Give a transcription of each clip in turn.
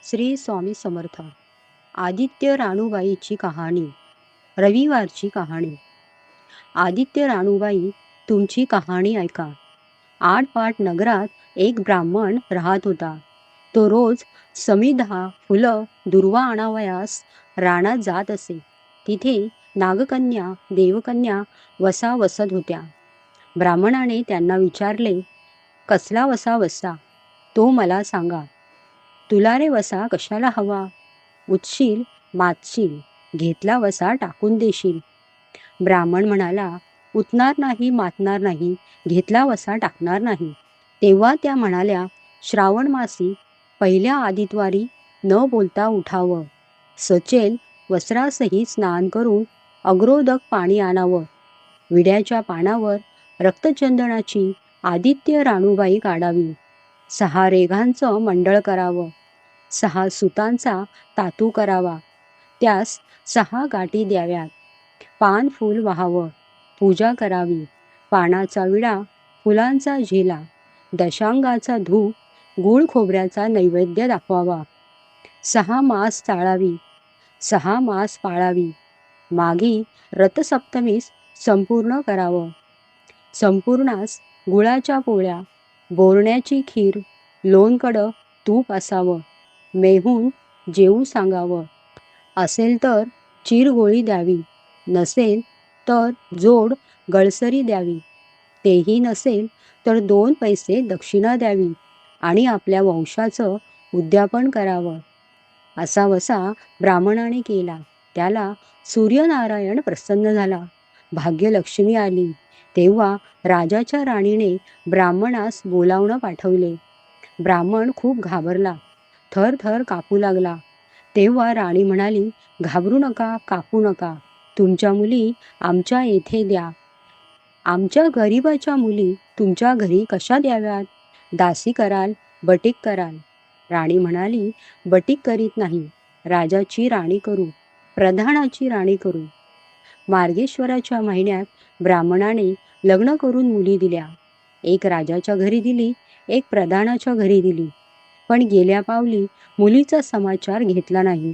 श्री स्वामी समर्थ. आदित्य राणूबाईची कहाणी. रविवारची कहाणी. आदित्य राणूबाई, तुमची कहाणी ऐका. आटपाट नगरात एक ब्राह्मण राहत होता. तो रोज समिधा फुलं दुर्वा आणावयास रानात जात असे. तिथे नागकन्या देवकन्या वसा वसत होत्या. ब्राह्मणाने त्यांना विचारले, कसला वसा वसा, तो मला सांगा. तुला रे वसा कशाला हवा? उठशील, मातशील, घेतला वसा टाकून देशील. ब्राह्मण म्हणाला, उतणार नाही, मातणार नाही, घेतला वसा टाकणार नाही. तेव्हा त्या म्हणाल्या, श्रावण मासी पहिल्या आदितवारी न बोलता उठावं, सचेल वस्त्रासही स्नान करून अग्रोदक पाणी आणावं, विड्याच्या पानावर रक्तचंदनाची आदित्य राणूबाई काढावी, 6 रेघांचं मंडळ करावं, 6 सुतांचा तातू करावा, त्यास 6 गाठी द्याव्यात, पान फूल व्हावं, पूजा करावी, पानाचा विडा, फुलांचा झेला, दशांगाचा धूप, गूळ खोबऱ्याचा नैवेद्य दाखवावा, 6 मास चाळावी, 6 मास पाळावी, माघी रथसप्तमीस संपूर्ण करावं. संपूर्णास गुळाच्या पोळ्या, बोरण्याची खीर, लोणकडं तूप असावं, मेहून जेवू सांगावं. असेल तर चिरगोळी द्यावी, नसेल तर जोड गळसरी द्यावी, तेही नसेल तर 2 पैसे दक्षिणा द्यावी आणि आपल्या वंशाचं उद्यापन करावं. असा वसा ब्राह्मणाने केला. त्याला सूर्यनारायण प्रसन्न झाला. भाग्यलक्ष्मी आली. तेव्हा राजाच्या राणीने ब्राह्मणास बोलावणं पाठवले. ब्राह्मण खूप घाबरला, थर कापू लागला. तेव्हा राणी म्हणाली, घाबरू नका, कापू नका, तुमच्या मुली आमच्या येथे द्या. आमच्या गरीबाच्या मुली तुमच्या घरी कशा द्याव्यात? दासी कराल, बटीक कराल. राणी म्हणाली, बटीक करीत नाही, राजाची राणी करू, प्रधानाची राणी करू. मार्गेश्वराच्या महिन्यात ब्राह्मणाने लग्न करून मुली दिल्या. एक राजाच्या घरी दिली, एक प्रधानाच्या घरी दिली. पण गेल्या पावली मुलीचा समाचार घेतला नाही.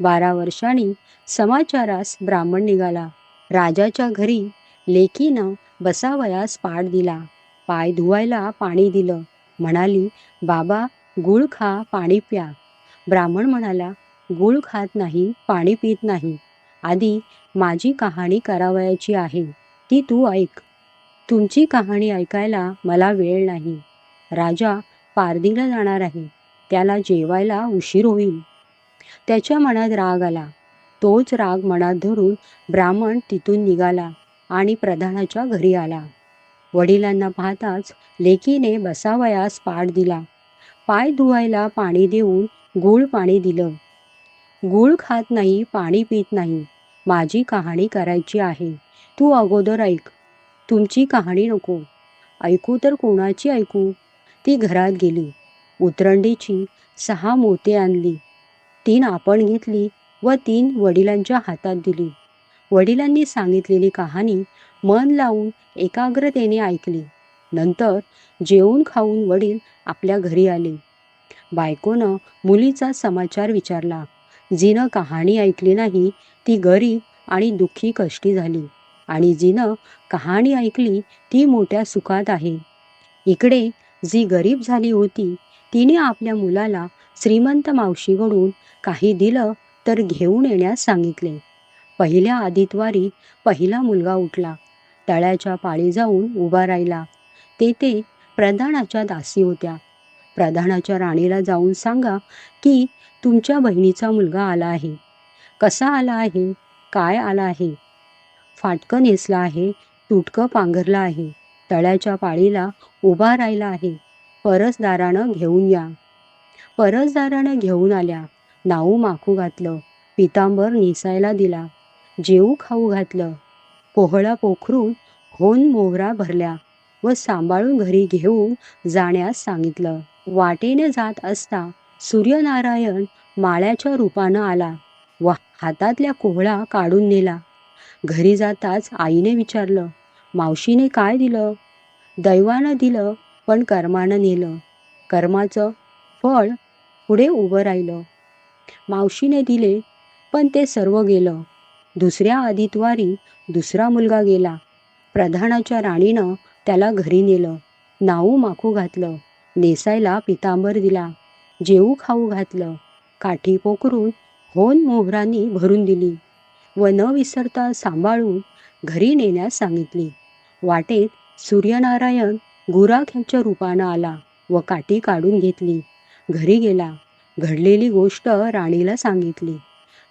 12 वर्षांनी समाचारास ब्राह्मण निघाला. राजाच्या घरी लेकीनं बसावयास पाट दिला, पाय धुवायला पाणी दिलं. म्हणाली, बाबा गूळ खा, पाणी प्या. ब्राह्मण म्हणाला, गूळ खात नाही, पाणी पित नाही. आधी माझी कहाणी करावयाची आहे, ती तू ऐक. तुमची कहाणी ऐकायला मला वेळ नाही. राजा पारधीला जाणार आहे, त्याला जेवायला उशीर होईल. त्याच्या मनात राग आला. तोच राग मनात धरून ब्राह्मण तिथून निघाला आणि प्रधानाच्या घरी आला. वडिलांना पाहताच लेकीने बसावयास पाट दिला, पाय धुवायला पाणी देऊन गूळ पाणी दिलं. गूळ खात नाही, पाणी पित नाही. माझी कहाणी करायची आहे, तू अगोदर ऐक. तुमची कहाणी नको. ऐकू तर कोणाची ऐकू? ती घरात गेली. उतरंडीची 6 मोती आणली. 3 आपण घेतली व 3 वडिलांच्या हातात दिली. वडिलांनी सांगितलेली कहाणी मन लावून एकाग्रतेने ऐकली. नंतर जेवून खाऊन वडील आपल्या घरी आले. बायकोनं मुलीचा समाचार विचारला. जिनं कहाणी ऐकली नाही ती गरीब आणि दुःखी कष्टी झाली, आणि जिनं कहाणी ऐकली ती मोठ्या सुखात आहे. इकडे जी गरीब झाली होती तिने आपल्या मुलाला श्रीमंत मावशीकडून काही दिलं तर घेऊन येण्यास सांगितले. पहिल्या आदितवारी पहिला मुलगा उठला. तळ्याच्या पाळी जाऊन उभा राहिला. तेथे प्रधानाच्या दासी होत्या. प्रधानाच्या राणीला जाऊन सांगा की तुमच्या बहिणीचा मुलगा आला आहे. कसा आला आहे, काय आला आहे? फाटकं नेसला आहे, तुटकं पांघरला आहे, तळ्याच्या पाळीला उभा राहिला आहे, परसदारानं घेऊन या. परसदारानं घेऊन आल्या. नाऊ माखू घातलं, पितांबर नेसायला दिला, जेवू खाऊ घातलं, पोहळा पोखरून होन मोहरा भरल्या व सांभाळून घरी घेऊन जाण्यास सांगितलं. वाटेने जात असता सूर्यनारायण माळ्याच्या रूपानं आला व हातातल्या कोहळा काढून नेला. घरी जाताच आईने विचारलं, मावशीने काय दिलं? दैवानं दिलं, पण कर्मानं नेलं. कर्माचं फळ पुढे उभं राहिलं. मावशीने दिले, पण ते सर्व गेलं. दुसऱ्या आदितवारी दुसरा मुलगा गेला. प्रधानाच्या राणीनं त्याला घरी नेलं. नाऊ माखू घातलं, नेसायला पितांबर दिला, जेवू खाऊ घातलं, काठी पोखरून होन मोहरांनी भरून दिली व न विसरता सांभाळून घरी नेण्यास सांगितली. वाटेत सूर्यनारायण गुराख्याच्या रूपानं आला व काठी काढून घेतली. घरी गेला. घडलेली गोष्ट राणीला सांगितली.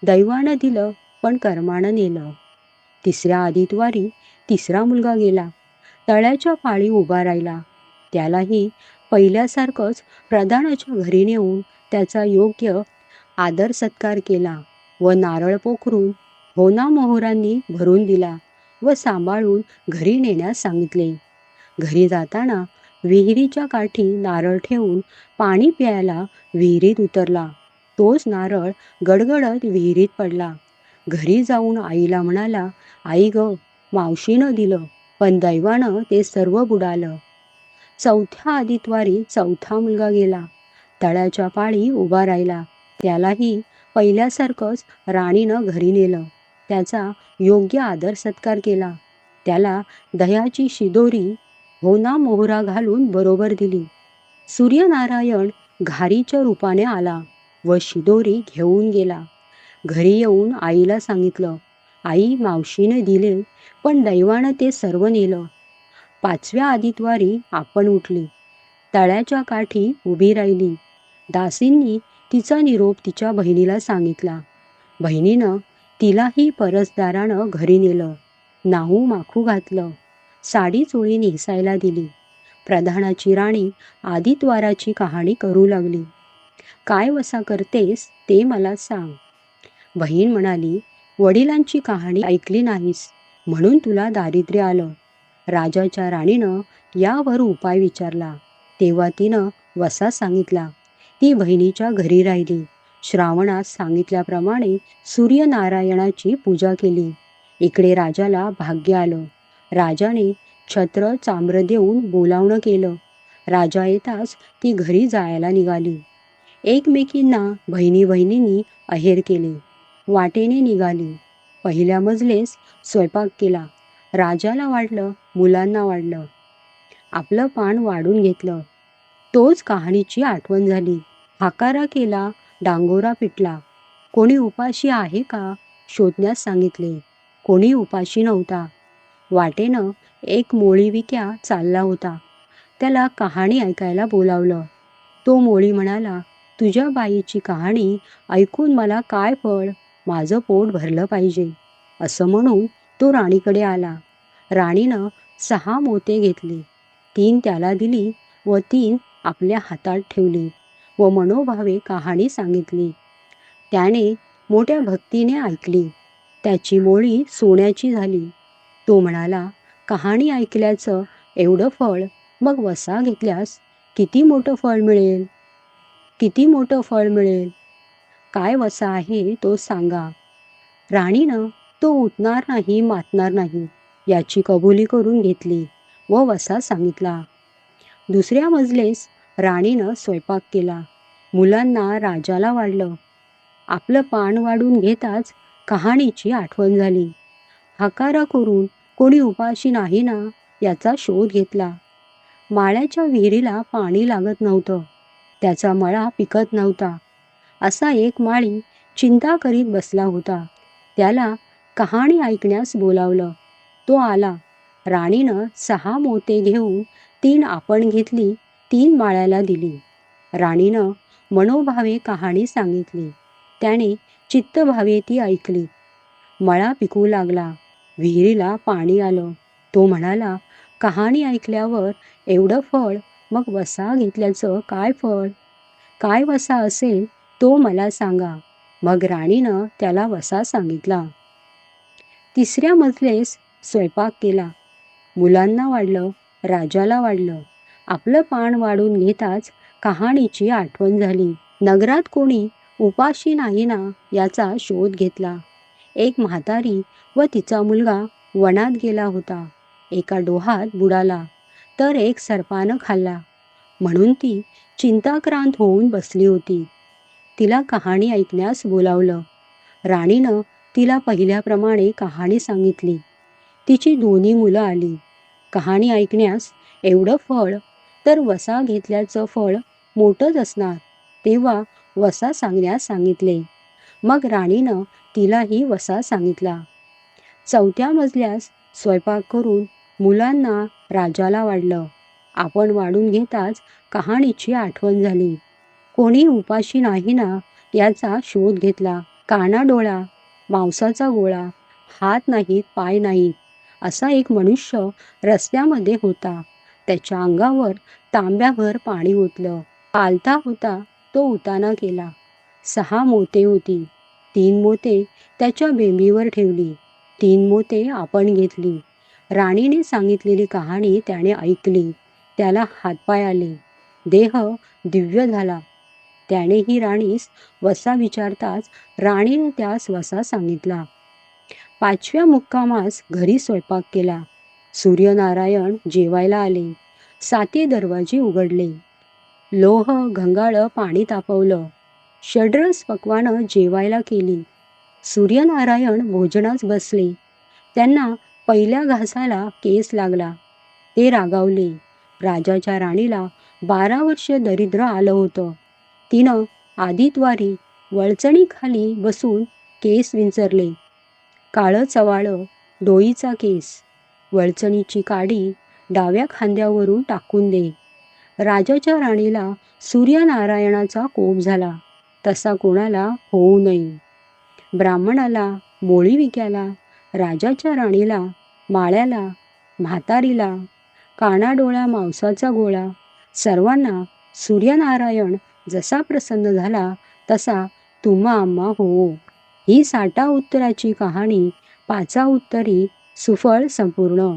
दैवानं दिलं, पण कर्मानं नेलं. तिसऱ्या आदितवारी तिसरा मुलगा गेला. तळ्याच्या पाळी उभा राहिला. त्यालाही पहिल्यासारखंच प्रधानाच्या घरी नेऊन त्याचा योग्य आदर सत्कार केला व नारळ पोखरून होना मोहरांनी भरून दिला व सांभाळून घरी नेण्यास सांगितले. घरी जाताना विहिरीच्या काठी नारळ ठेवून पाणी प्यायला विहिरीत उतरला. तोच नारळ गडगडत विहिरीत पडला. घरी जाऊन आईला म्हणाला, आई ग, मावशीनं दिलं, पण दैवानं ते सर्व बुडालं. चौथ्या आदितवारी चौथा मुलगा गेला. तळ्याच्या पाळी उभा राहिला. त्यालाही पहिल्यासारखंच राणीनं घरी नेलं. त्याचा योग्य आदर सत्कार केला. त्याला दह्याची शिदोरी होना मोहरा घालून बरोबर दिली. सूर्यनारायण घारीच्या रूपाने आला व शिदोरी घेऊन गेला. घरी येऊन आईला सांगितलं, आई, मावशीने दिले, पण दैवानं ते सर्व नेलं. पाचव्या आदितवारी आपण उठली. तळ्याच्या काठी उभी राहिली. दासींनी तिचा निरोप तिच्या बहिणीला सांगितला. बहिणीनं तिलाही परसदारानं घरी नेलं. नाहू माखू घातलं, साडी चोळी नेसायला दिली. प्रधानाची राणी आदितवाराची कहाणी करू लागली. काय वसा करतेस ते मला सांग. बहीण म्हणाली, वडिलांची कहाणी ऐकली नाहीस म्हणून तुला दारिद्र्य आलं. राजाच्या राणीनं यावर उपाय विचारला. तेव्हा तिनं वसा सांगितला. ती बहिणीच्या घरी राहिली. श्रावणात सांगितल्याप्रमाणे सूर्यनारायणाची पूजा केली. इकडे राजाला भाग्य आलं. राजाने छत्र चाम्र देऊन बोलावणं केलं. राजा येताच ती घरी जायला निघाली. एकमेकींना बहिणी बहिणींनी अहेर केले. वाटेने निघाली. पहिल्या मजलेस स्वयंपाक केला. राजाला वाढलं, मुलांना वाढलं. आपलं पान वाढून घेतलं. तोच कहाणीची आठवण झाली. हाकारा केला, डांगोरा पिटला. कोणी उपाशी आहे का शोधण्यास सांगितले. कोणी उपाशी नव्हता. वाटेनं एक मोळी विक्या चालला होता. त्याला कहाणी ऐकायला बोलावलं. तो मोळी म्हणाला, तुझ्या बाईची कहाणी ऐकून मला काय फळ, माझं पोट भरलं पाहिजे. असं म्हणून तो राणीकडे आला. राणीनं 6 मोते घेतली. 3 त्याला दिली व 3 आपल्या हातात ठेवली व मनोभावे कहाणी सांगितली. त्याने मोठ्या भक्तीने ऐकली. त्याची मोळी सोन्याची झाली. तो म्हणाला, कहाणी ऐकल्याचं एवढं फळ, मग वसा घेतल्यास किती मोठं फळ मिळेल, किती मोठं फळ मिळेल. काय वसा आहे तो सांगा. राणीनं तो उठणार नाही, मातणार नाही याची कबुली करून घेतली व वसा सांगितला. दुसऱ्या मजलेस राणीनं स्वयंपाक केला. मुलांना राजाला वाढलं. आपलं पान वाढून घेताच कहाणीची आठवण झाली. हाकारा करून कोणी उपाशी नाही ना याचा शोध घेतला. माळ्याच्या विहिरीला पाणी लागत नव्हतं. त्याचा मळा पिकत नव्हता. असा एक माळी चिंता करीत बसला होता. त्याला कहाणी ऐकण्यास बोलावलं. तो आला. राणीनं 6 मोते घेऊन 3 आपण घेतली, 3 माळ्याला दिली. राणीनं मनोभावे कहाणी सांगितली. त्याने चित्तभावे ती ऐकली. मळा पिकू लागला. विहिरीला पाणी आलं. तो म्हणाला, कहाणी ऐकल्यावर एवढं फळ, मग वसा घेतल्याचं काय फळ, काय वसा असेल तो मला सांगा. मग राणीनं त्याला वसा सांगितला. तिसऱ्या मजलेस स्वयंपाक केला. मुलांना वाढलं, राजाला वाढलं. आपलं पान वाढून घेताच कहाणीची आठवण झाली. नगरात कोणी उपाशी नाही ना याचा शोध घेतला. एक म्हातारी व तिचा मुलगा वनात गेला होता. एका डोहात बुडाला तर एक सर्पानं खाल्ला. म्हणून ती चिंताक्रांत होऊन बसली होती. तिला कहाणी ऐकण्यास बोलावलं. राणीनं तिला पहिल्याप्रमाणे कहाणी सांगितली. तिची दोन्ही मुलं आली. कहाणी ऐकण्यास एवढं फळ तर वसा घेतल्याचं फळ मोठंच असणार, तेव्हा वसा सांगण्यास सांगितले. मग राणीनं तिलाही वसा सांगितला. 4थ्या मजल्यास स्वयंपाक करून मुलांना राजाला वाढलं. आपण वाढून घेताच कहाणीची आठवण झाली. कोणी उपाशी नाही ना याचा शोध घेतला. कानाडोळा, मांसाचा गोळा, हात नाहीत पाय नाहीत असा एक मनुष्य रस्त्यामध्ये होता. त्याच्या अंगावर तांब्याभर पाणी ओतलं. पालथा होता तो उताना केला. 6 मोते होती. 3 मोते त्याच्या बेंबीवर ठेवली. 3 मोते आपण घेतली. राणीने सांगितलेली कहाणी त्याने ऐकली. त्याला हातपाय आले. देह दिव्य झाला. त्यानेही राणीस वसा विचारताच राणीने त्यास वसा सांगितला. 5व्या मुक्कामास घरी स्वयंपाक केला. सूर्यनारायण जेवायला आले. 7 दरवाजे उघडले. लोह घंगाळं पाणी तापवलं. षड्रस पक्वानं जेवायला केली. सूर्यनारायण भोजनास बसले. त्यांना पहिल्या घासाला केस लागला. ते रागावले. राजाच्या राणीला 12 वर्ष दरिद्र आलं होतं. तिनं आदितवारी वळचणीखाली बसून केस विंचरले. काळं चवाळं डोईचा केस. वळचणीची काडी डाव्या खांद्यावरून टाकून दे. राजाच्या राणीला सूर्यनारायणाचा कोप झाला. तसा कोणाला होऊ नये. ब्राह्मणाला, मोळीविक्याला, राजाच्या राणीला, माळ्याला, म्हातारीला, कानाडोळा मांसाचा गोळा सर्वांना सूर्यनारायण जसा प्रसन्न झाला तसा तुम्हा आम्हा होवो. ही 60 उत्तराची कहाणी 5 उत्तरी सुफळ संपूर्ण.